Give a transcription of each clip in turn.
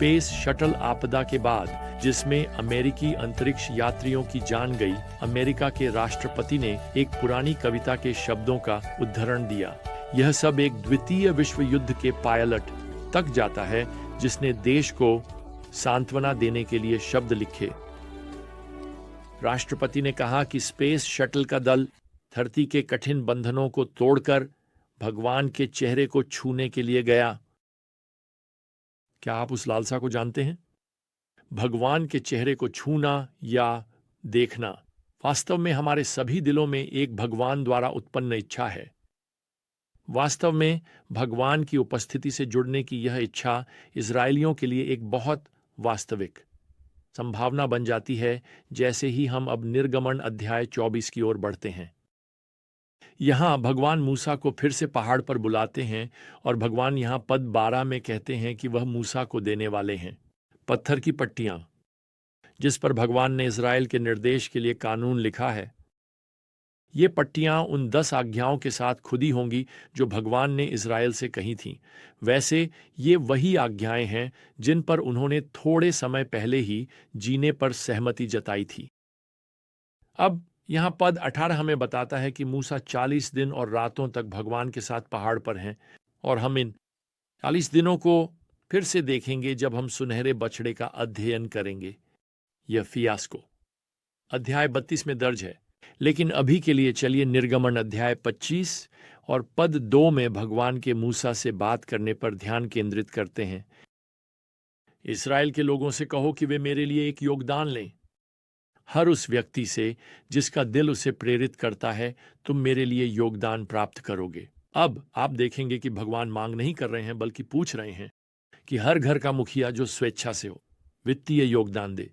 Space shuttle आपदा के बाद, जिसमें अमेरिकी अंतरिक्ष यात्रियों की जान गई, अमेरिका के राष्ट्रपति ने एक पुरानी कविता के शब्दों का उद्धरण दिया। यह सब एक द्वितीय विश्व युद्ध के पायलट तक जाता है, जिसने देश को सांत्वना देने के लिए शब्द लिखे। राष्ट्रपति ने कहा कि स्पेस शटल का दल धरती के कठिन बंधनों को तोड़कर भगवान के चेहरे को छूने के लिए गया। क्या आप उस लालसा को जानते हैं? भगवान के चेहरे को छूना या देखना वास्तव में हमारे सभी दिलों में एक भगवान द्वारा उत्पन्न इच्छा है। वास्तव में भगवान की उपस्थिति से जुड़ने की यह इच्छा इजरायलियों के लिए एक बहुत वास्तविक संभावना बन जाती है, जैसे ही हम अब निर्गमन अध्याय 24 की ओर बढ़ते हैं। यहां भगवान मूसा को फिर से पहाड़ पर बुलाते हैं और भगवान यहां पद 12 में कहते हैं कि वह मूसा को देने वाले हैं पत्थर की पट्टियां, जिस पर भगवान ने इजराइल के निर्देश के लिए कानून लिखा है। ये पट्टियां उन 10 आज्ञाओं के साथ खुदी होंगी जो भगवान ने इजराइल से कही थीं। वैसे ये वही आज्ञाएं हैं जिन पर उन्होंने थोड़े समय पहले ही जीने पर सहमति जताई थी। अब यहां पद 18 हमें बताता है कि मूसा 40 दिन और रातों तक भगवान के साथ पहाड़ पर हैं, और हम इन 40 दिनों को फिर से देखेंगे जब हम सुनहरे बछड़े का अध्ययन करेंगे। यह फियास्को अध्याय 32 में दर्ज है, लेकिन अभी के लिए चलिए निर्गमन अध्याय 25 और पद 2 में भगवान के मूसा से बात करने पर ध्यान केंद्रित करते हैं। इस्राएल के लोगों से कहो कि वे मेरे लिए एक योगदान लें। हर उस व्यक्ति से जिसका दिल उसे प्रेरित करता है, तुम मेरे लिए योगदान प्राप्त करोगे। अब आप देखेंगे कि भगवान मांग नहीं कर रहे हैं, बल्कि पूछ रहे हैं कि हर घर का मुखिया जो स्वेच्छा से हो वित्तीय योगदान दे।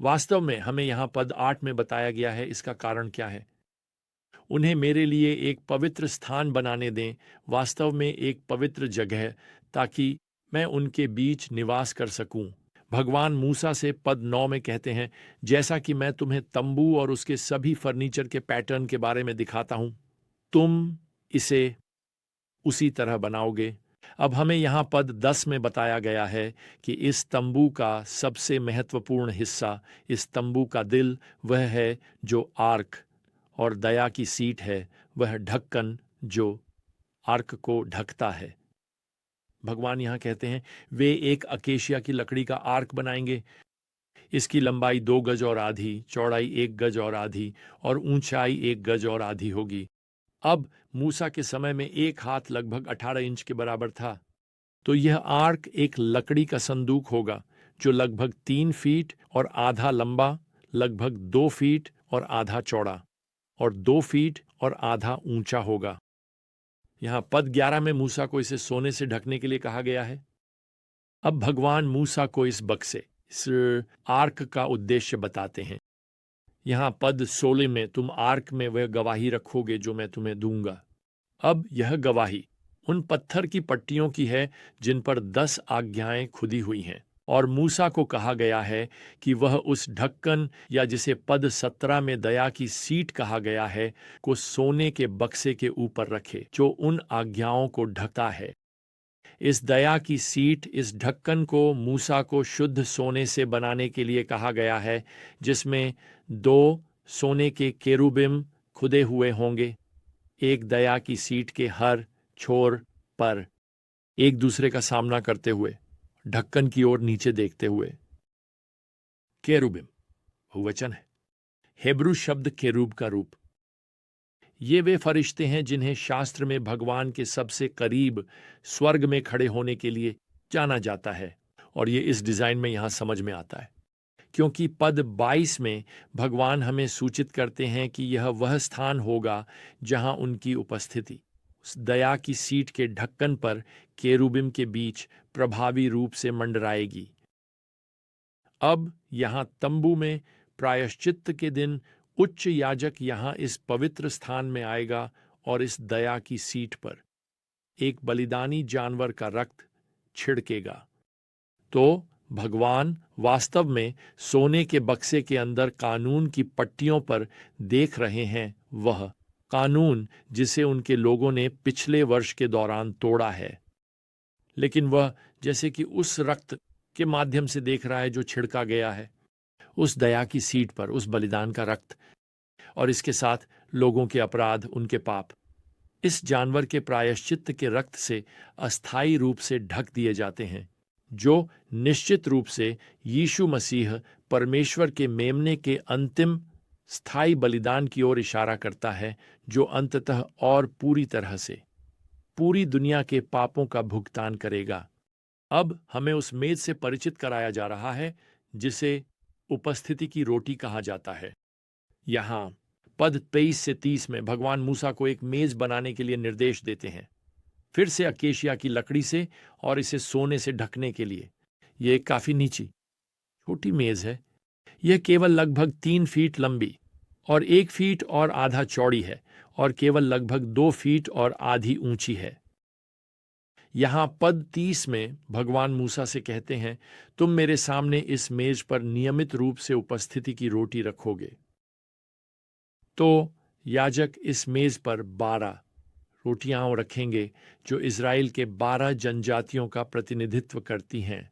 वास्तव में हमें यहां पद 8 में बताया गया है। इसका कारण क्या है? उन्हें मेरे लिए एक पवित्र स्थान बनाने दें, वास्तव में एक पवित्र जगह, ताकि मैं उनके बीच निवास कर सकूं। भगवान मूसा से पद 9 में कहते हैं, जैसा कि मैं तुम्हें तंबू और उसके सभी फर्नीचर के पैटर्न के बारे में दिखाता हूं, तुम इसे उसी तरह बनाओगे। अब हमें यहां पद 10 में बताया गया है कि इस तंबू का सबसे महत्वपूर्ण हिस्सा, इस तंबू का दिल, वह है जो आर्क और दया की सीट है, वह ढक्कन जो आर्क को ढकता है। भगवान यहां कहते हैं वे एक अकेशिया की लकड़ी का आर्क बनाएंगे। इसकी लंबाई 2 गज और आधी, चौड़ाई 1 गज और आधी और ऊंचाई 1 गज और आधी होगी। अब मूसा के समय में एक हाथ लगभग 18 इंच के बराबर था। तो यह आर्क एक लकड़ी का संदूक होगा जो लगभग 3 फीट और आधा लंबा, लगभग 2 फीट और आधा चौड़ा और 2 फीट और आधा ऊंचा होगा। यहां पद 11 में मूसा को इसे सोने से ढकने के लिए कहा गया है। अब भगवान मूसा को इस बक्से, इस आर्क का उद्देश्य बताते हैं। यहां पद 16 में, तुम आर्क में वह गवाही रखोगे जो मैं तुम्हें दूंगा। अब यह गवाही उन पत्थर की पट्टियों की है जिन पर 10 आज्ञाएं खुदी हुई हैं, और मूसा को कहा गया है कि वह उस ढक्कन, या जिसे पद 17 में दया की सीट कहा गया है, को सोने के बक्से के ऊपर रखे जो उन आज्ञाओं को ढकता है। इस दया की सीट, इस ढक्कन को मूसा को शुद्ध सोने से बनाने के लिए कहा गया है, जिसमें 2 सोने के केरूबिम खुदे हुए होंगे, एक दया की सीट के हर छोर पर, एक दूसरे का सामना करते हुए, ढक्कन की ओर नीचे देखते हुए। केरूबिम बहुवचन है, हेब्रू शब्द केरूब का रूप। ये वे फरिश्ते हैं जिन्हें शास्त्र में भगवान के सबसे करीब स्वर्ग में खड़े होने के लिए जाना जाता है, और ये इस डिजाइन में यहां समझ में आता है, क्योंकि पद 22 में भगवान हमें सूचित करते हैं कि यह वह स्थान होगा जहां उनकी उपस्थिति उस दया की सीट के ढक्कन पर केरूबिम के बीच प्रभावी रूप से मंडराएगी। अब यहां तंबू में प्रायश्चित्त के दिन उच्च याजक यहां इस पवित्र स्थान में आएगा और इस दया की सीट पर एक बलिदानी जानवर का रक्त छिड़केगा। तो भगवान वास्तव में सोने के बक्से के अंदर कानून की पट्टियों पर देख रहे हैं, वह कानून जिसे उनके लोगों ने पिछले वर्ष के दौरान तोड़ा है। लेकिन वह जैसे कि उस रक्त के माध्यम से देख रहा है जो छिड़का गया है, उस दया की सीट पर उस बलिदान का रक्त, और इसके साथ लोगों के अपराध, उनके पाप इस जानवर के प्रायश्चित्त के रक्त से अस्थायी रूप से ढक दिए जाते हैं, जो निश्चित रूप से यीशु मसीह परमेश्वर के मेमने के अंतिम स्थायी बलिदान की ओर इशारा करता है, जो अंततः और पूरी तरह से पूरी दुनिया के पापों का भुगतान करेगा। अब हमें उस मेज से परिचित कराया जा रहा है जिसे उपस्थिति की रोटी कहा जाता है। यहाँ पद 23 से 30 में भगवान मूसा को एक मेज बनाने के लिए निर्देश देते हैं, फिर से अकेशिया की लकड़ी से और इसे सोने से ढकने के लिए। यह एक काफी नीची छोटी मेज है। यह केवल लगभग 3 फीट लंबी और 1 फीट और आधा चौड़ी है और केवल लगभग 2 फीट और आधी ऊंची है। यहां पद 30 में भगवान मूसा से कहते हैं, तुम मेरे सामने इस मेज पर नियमित रूप से उपस्थिति की रोटी रखोगे। तो याजक इस मेज पर 12 रोटियां रखेंगे जो इज़राइल के 12 जनजातियों का प्रतिनिधित्व करती हैं।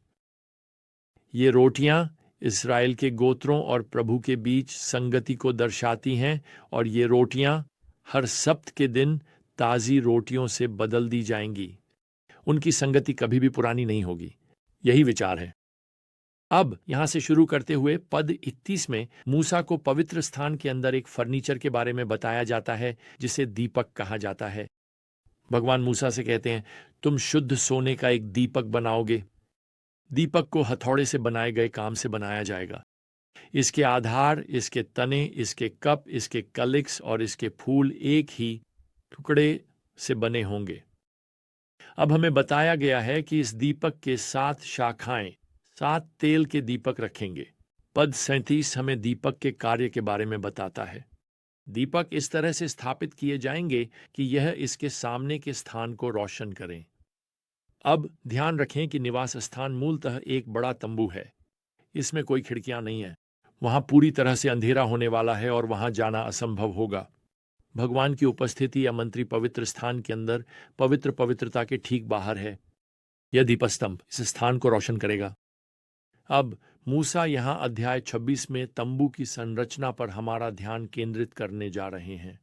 ये रोटियां इज़राइल के गोत्रों और प्रभु के बीच संगति को दर्शाती हैं, और ये रोटियां हर सप्त के दिन ताज़ी रोटियों से बदल दी जाएंगी। उनकी संगति कभी भी पुरानी नहीं होगी। यही विचार है। अब यहां से शुरू करते हुए पद 31 में मूसा को पवित्र स्थान के अंदर एक फर्नीचर के बारे में बताया जाता है जिसे दीपक कहा जाता है। भगवान मूसा से कहते हैं, तुम शुद्ध सोने का एक दीपक बनाओगे। दीपक को हथौड़े से बनाए गए काम से बनाया जाएगा। इसके आधार, इसके तने, इसके कप, इसके कलिक्स और इसके फूल एक ही टुकड़े से बने होंगे। अब हमें बताया गया है कि इस दीपक के 7 शाखाएं 7 तेल के दीपक रखेंगे। पद 37 हमें दीपक के कार्य के बारे में बताता है। दीपक इस तरह से स्थापित किए जाएंगे कि यह इसके सामने के स्थान को रोशन करें। अब ध्यान रखें कि निवास स्थान मूलतः एक बड़ा तंबू है। इसमें कोई खिड़कियां नहीं है। वहां पूरी तरह से अंधेरा होने वाला है और वहां जाना असंभव होगा। भगवान की उपस्थिति या मंत्री पवित्र स्थान के अंदर पवित्र पवित्रता के ठीक बाहर है। यह दीपस्तंभ इस स्थान को रोशन करेगा। अब मूसा यहां अध्याय 26 में तंबू की संरचना पर हमारा ध्यान केंद्रित करने जा रहे हैं।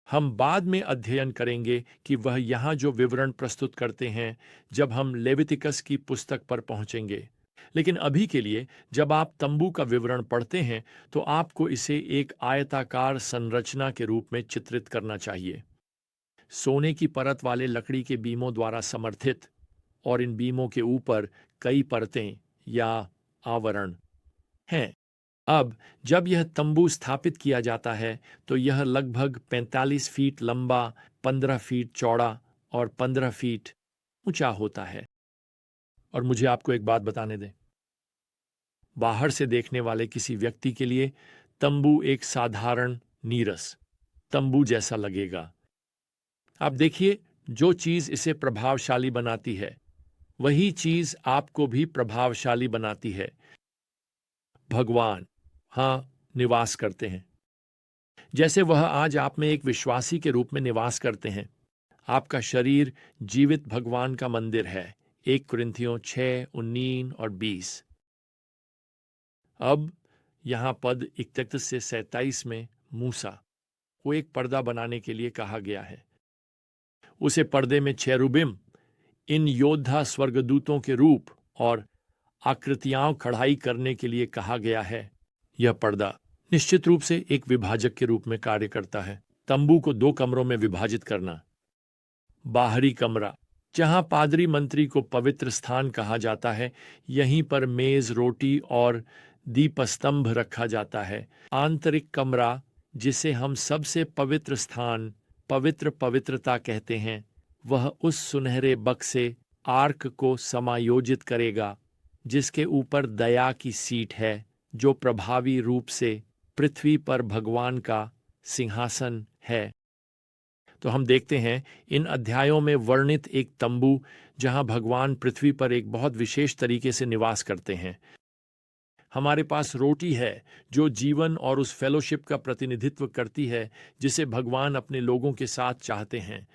हम बाद में अध्ययन करेंगे कि वह यहां जो विवरण प्रस्तुत करते हैं जब हम लेवितिकस की पुस्तक पर पहुंचेंगे। लेकिन अभी के लिए जब आप तंबू का विवरण पढ़ते हैं तो आपको इसे एक आयताकार संरचना के रूप में चित्रित करना चाहिए, सोने की परत वाले लकड़ी के बीमों द्वारा समर्थित, और इन बीमों के ऊपर कई परतें या आवरण हैं। अब जब यह तंबू स्थापित किया जाता है तो यह लगभग 45 फीट लंबा, 15 फीट चौड़ा और 15 फीट ऊंचा होता है। और मुझे आपको एक बात बताने दें, बाहर से देखने वाले किसी व्यक्ति के लिए तंबू एक साधारण नीरस तंबू जैसा लगेगा। आप देखिए, जो चीज इसे प्रभावशाली बनाती है वही चीज आपको भी प्रभावशाली बनाती है। भगवान निवास करते हैं। जैसे वह आज आप में एक विश्वासी के रूप में निवास करते हैं। आपका शरीर जीवित भगवान का मंदिर है। 1 कुरिन्थियों 6, 19 और 20। अब यहां पद 31 से 27 में मूसा को एक पर्दा बनाने के लिए कहा गया है। उसे पर्दे में चेरुबिम, इन योद्धा स्वर्गदूतों के रूप और आकृतियां कढ़ाई करने के लिए कहा गया है। यह पर्दा निश्चित रूप से एक विभाजक के रूप में कार्य करता है। तंबू को 2 कमरों में विभाजित करना। बाहरी कमरा, जहां पादरी मंत्री को पवित्र स्थान कहा जाता है, यहीं पर मेज, रोटी और दीपस्तंभ रखा जाता है। आंतरिक कमरा, जिसे हम सबसे पवित्र स्थान, पवित्र पवित्रता कहते हैं, वह उस सुनहरे बक्से आर्क को समायोजित करेगा जिसके ऊपर दया की सीट है, जो प्रभावी रूप से पृथ्वी पर भगवान का सिंहासन है। तो हम देखते हैं इन अध्यायों में वर्णित एक तंबू जहां भगवान पृथ्वी पर एक बहुत विशेष तरीके से निवास करते हैं। हमारे पास रोटी है जो जीवन और उस फेलोशिप का प्रतिनिधित्व करती है जिसे भगवान अपने लोगों के साथ चाहते हैं।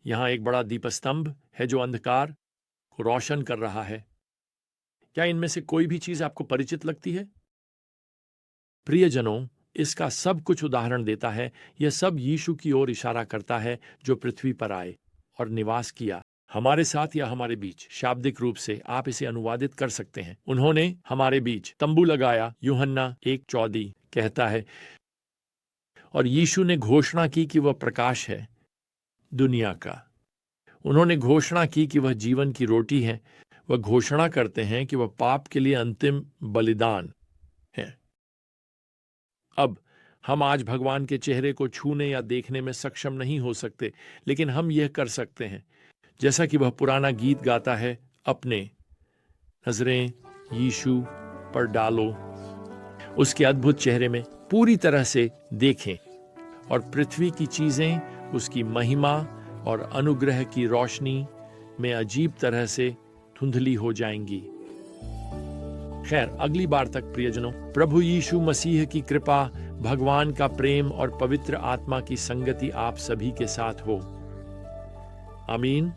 यहाँ एक बड़ा दीपस्तंभ है जो अंधकार को रोशन कर रहा है। क्या इनमें से कोई भी चीज आपको परिचित लगती है? प्रियजनों, इसका सब कुछ उदाहरण देता है। यह सब यीशु की ओर इशारा करता है, जो पृथ्वी पर आए और निवास किया हमारे साथ या हमारे बीच। शाब्दिक रूप से आप इसे अनुवादित कर सकते हैं, उन्होंने हमारे बीच तंबू लगाया, यूहन्ना 1:14 कहता है। और यीशु ने घोषणा की कि वह प्रकाश है दुनिया का। उन्होंने घोषणा की कि वह जीवन की रोटी है। वह घोषणा करते हैं कि वह पाप के लिए अंतिम बलिदान है। अब हम आज भगवान के चेहरे को छूने या देखने में सक्षम नहीं हो सकते, लेकिन हम यह कर सकते हैं, जैसा कि वह पुराना गीत गाता है, अपने नजरें यीशु पर डालो, उसके अद्भुत चेहरे में पूरी तरह से देखें, और पृथ्वी की चीजें उसकी महिमा और अनुग्रह की रोशनी में अजीब तरह से धुंधली हो जाएंगी। खैर, अगली बार तक प्रियजनों, प्रभु यीशु मसीह की कृपा, भगवान का प्रेम और पवित्र आत्मा की संगति आप सभी के साथ हो। आमीन।